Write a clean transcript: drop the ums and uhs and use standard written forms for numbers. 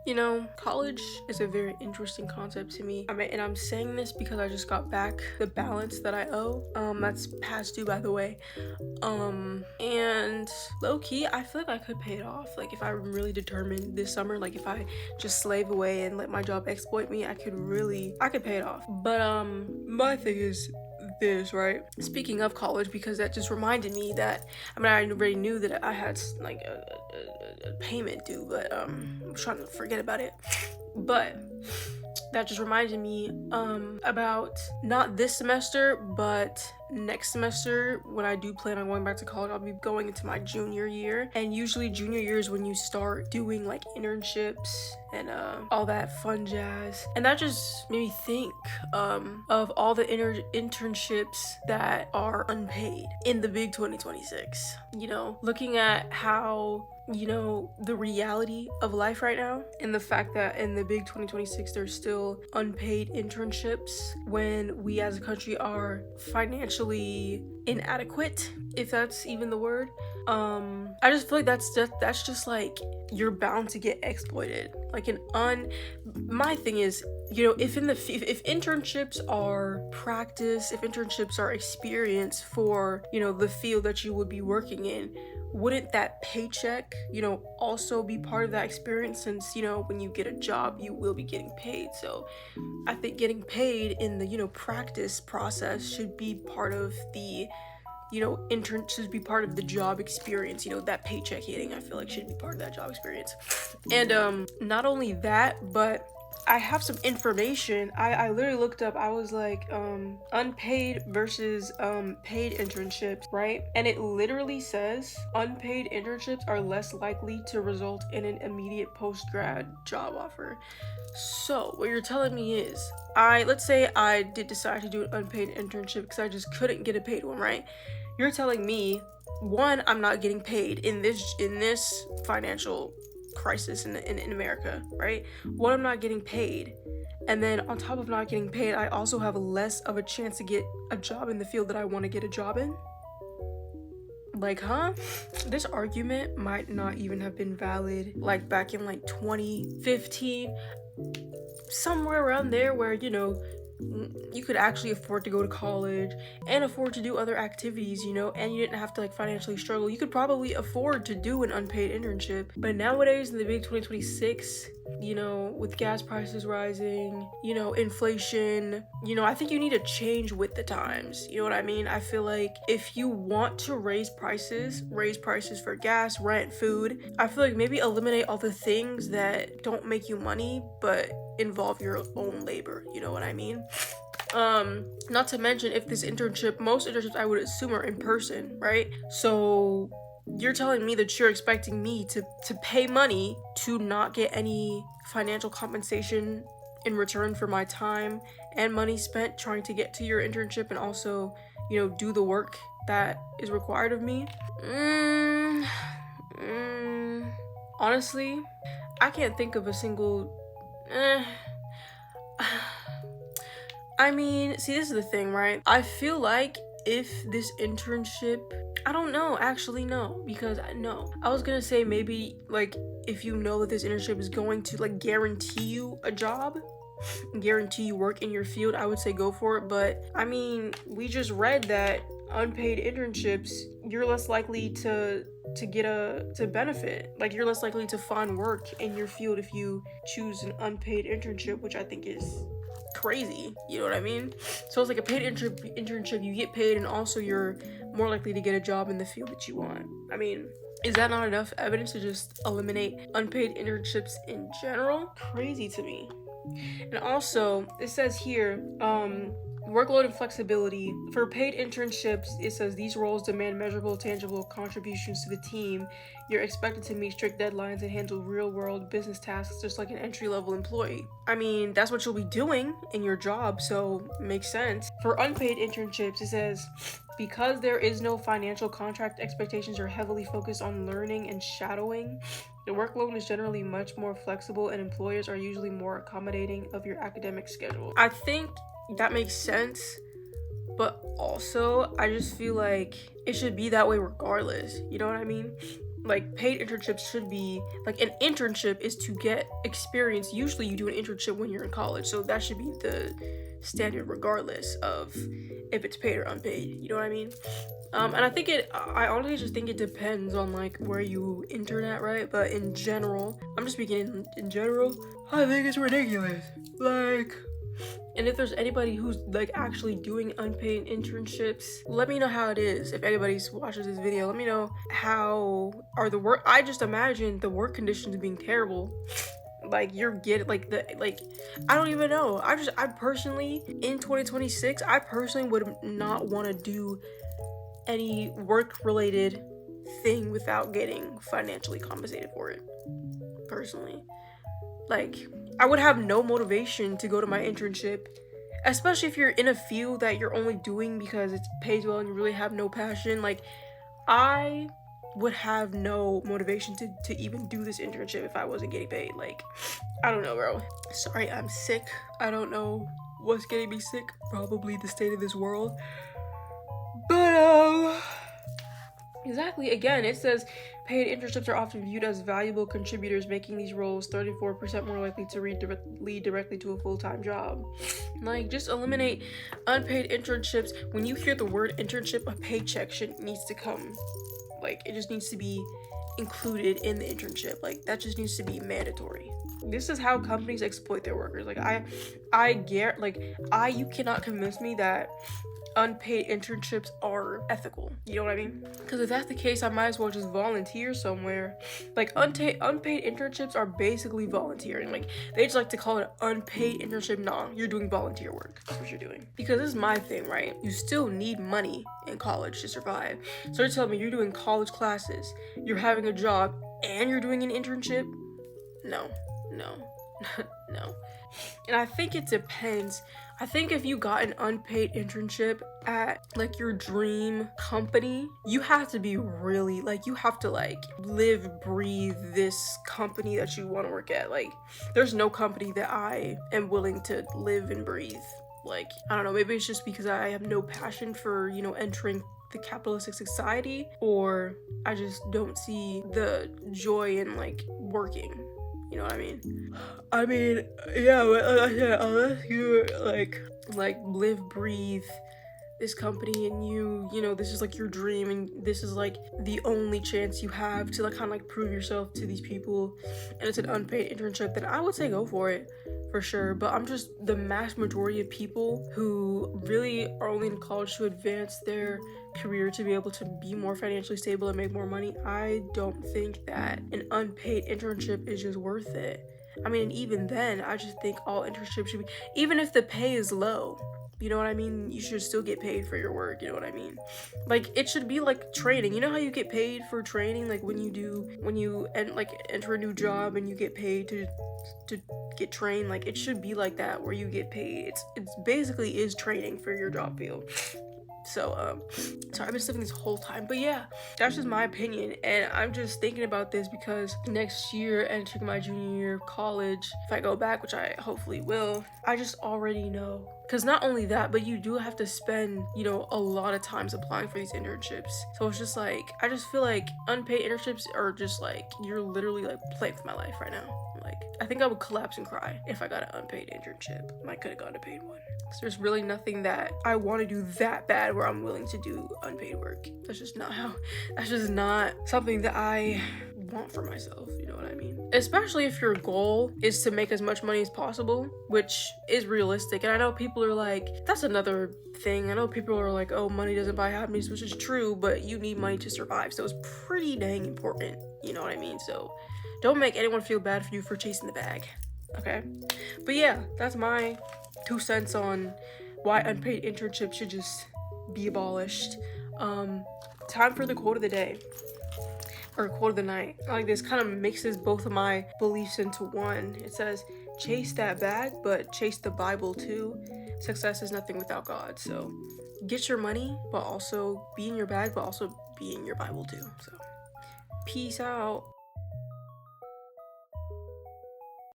You know, college is a very interesting concept to me. And I'm saying this because I just got back the balance that I owe. That's past due, by the way. And low key, I feel like I could pay it off. Like, if I'm really determined this summer, like if I just slave away and let my job exploit me, I could pay it off. But my thing is this, right? Speaking of college, because that just reminded me that, I already knew that I had like a payment due, but I was trying to forget about it. But that just reminded me about not this semester, but next semester, when I do plan on going back to college. I'll be going into my junior year, and usually junior year is when you start doing like internships and all that fun jazz. And that just made me think of all the internships that are unpaid in the big 2026. You know, looking at how, you know, the reality of life right now, and the fact that in the big 2026 there's still unpaid internships when we as a country are financially inadequate, if that's even the word. I just feel like that's just like, you're bound to get exploited. Like my thing is, you know, if internships are practice, if internships are experience for, you know, the field that you would be working in, wouldn't that paycheck, you know, also be part of that experience? Since, you know, when you get a job, you will be getting paid. So I think getting paid in the, you know, practice process should be part of the, you know, intern should be part of the job experience. You know, that paycheck hitting, I feel like, should be part of that job experience. And not only that, but I have some information. I literally looked up, I was like, unpaid versus paid internships, right? And it literally says unpaid internships are less likely to result in an immediate post-grad job offer. So what you're telling me is, let's say I did decide to do an unpaid internship because I just couldn't get a paid one, right? You're telling me, one, I'm not getting paid in this financial crisis in America, right? One, I'm not getting paid, and then on top of not getting paid, I also have less of a chance to get a job in the field that I want to get a job in. Like, huh? This argument might not even have been valid like back in like 2015, somewhere around there, where, you know, you could actually afford to go to college and afford to do other activities, you know, and you didn't have to like financially struggle. You could probably afford to do an unpaid internship. But nowadays, in the big 2026, you know, with gas prices rising, you know, inflation, you know, I think you need to change with the times. You know what I mean? I feel like if you want to raise prices for gas, rent, food, I feel like maybe eliminate all the things that don't make you money but involve your own labor. You know what I mean? Not to mention, if this internship, most internships I would assume are in person, right? So you're telling me that you're expecting me to pay money to not get any financial compensation in return for my time and money spent trying to get to your internship, and also, you know, do the work that is required of me? Honestly, I can't think of a single I mean, see, this is the thing, right? I feel like if this internship, I don't know, actually no, because I was gonna say maybe like if you know that this internship is going to like guarantee you a job, guarantee you work in your field, I would say go for it. But I mean, we just read that unpaid internships, you're less likely to benefit. Like, you're less likely to find work in your field if you choose an unpaid internship, which I think is crazy. You know what I mean? So it's like a paid internship, you get paid, and also you're more likely to get a job in the field that you want. I mean, is that not enough evidence to just eliminate unpaid internships in general? Crazy to me. And also, it says here, workload and flexibility. For paid internships, it says these roles demand measurable, tangible contributions to the team. You're expected to meet strict deadlines and handle real-world business tasks just like an entry-level employee. I mean, that's what you'll be doing in your job, so makes sense. For unpaid internships, it says, because there is no financial contract, expectations are heavily focused on learning and shadowing. The workload is generally much more flexible, and employers are usually more accommodating of your academic schedule. I think that makes sense, but also I just feel like it should be that way regardless. You know what I mean? like paid internships should be like, an internship is to get experience. Usually you do an internship when you're in college, so that should be the standard regardless of if it's paid or unpaid, you know what I mean? And I honestly just think it depends on like where you intern at, right? But in general, I'm just speaking in general, I think it's ridiculous. Like, and if there's anybody who's like actually doing unpaid internships, let me know how it is. If anybody watches this video, let me know how are the work. I just imagine the work conditions being terrible. Like, you're getting like I don't even know. I personally, in 2026, I personally would not want to do any work related thing without getting financially compensated for it. Personally, like, I would have no motivation to go to my internship, especially if you're in a field that you're only doing because it pays well and you really have no passion. Like, I would have no motivation to even do this internship if I wasn't getting paid. Like, I don't know, bro. Sorry, I'm sick. I don't know what's getting me sick. Probably the state of this world. But exactly, again, it says paid internships are often viewed as valuable contributors, making these roles 34% more likely to lead directly to a full-time job. Like, just eliminate unpaid internships. When you hear the word internship, a paycheck needs to come. Like, it just needs to be included in the internship. Like, that just needs to be mandatory. This is how companies exploit their workers. Like, you cannot convince me that unpaid internships are ethical, you know what I mean? Because if that's the case, I might as well just volunteer somewhere. Like, unpaid internships are basically volunteering. Like, they just like to call it an unpaid internship. Nah, you're doing volunteer work. That's what you're doing. Because this is my thing, right? You still need money in college to survive. So you're telling me you're doing college classes, you're having a job, and you're doing an internship? No. No. And I think it depends. I think if you got an unpaid internship at like your dream company, you have to be really, like, you have to like live, breathe this company that you want to work at. Like, there's no company that I am willing to live and breathe. Like, I don't know, maybe it's just because I have no passion for, you know, entering the capitalistic society, or I just don't see the joy in like working. You know what I mean? I mean, yeah, but unless you like live, breathe this company, and you know, this is like your dream, and this is like the only chance you have to like kind of like prove yourself to these people, and it's an unpaid internship, then I would say go for it, for sure. But I'm just, the mass majority of people who really are only in college to advance their career, to be able to be more financially stable and make more money, I don't think that an unpaid internship is just worth it. I mean, and even then, I just think all internships should be, even if the pay is low, you know what I mean, you should still get paid for your work, you know what I mean? Like, it should be like training. You know how you get paid for training, like when you enter a new job and you get paid to get trained? Like, it should be like that, where you get paid. It's basically is training for your job field. So, sorry, I've been slipping this whole time, but yeah, that's just my opinion, and I'm just thinking about this because next year, entering my junior year of college, if I go back, which I hopefully will, I just already know. Because not only that, but you do have to spend, you know, a lot of times applying for these internships. So it's just like, I just feel like unpaid internships are just like, you're literally like playing with my life right now. Like, I think I would collapse and cry if I got an unpaid internship. I could have gotten a paid one. So there's really nothing that I want to do that bad where I'm willing to do unpaid work. That's just not something that I want for myself, you know what I mean? Especially if your goal is to make as much money as possible, which is realistic. And I know people are like, that's another thing. I know people are like, oh, money doesn't buy happiness, which is true, but you need money to survive. So it's pretty dang important, you know what I mean? So don't make anyone feel bad for you for chasing the bag, okay? But yeah, that's my 2 cents on why unpaid internships should just be abolished. Time for the quote of the day, or quote of the night. Like, this kind of mixes both of my beliefs into one. It says, chase that bag, but chase the Bible too. Success is nothing without God. So get your money, but also be in your bag, but also be in your Bible too. So peace out.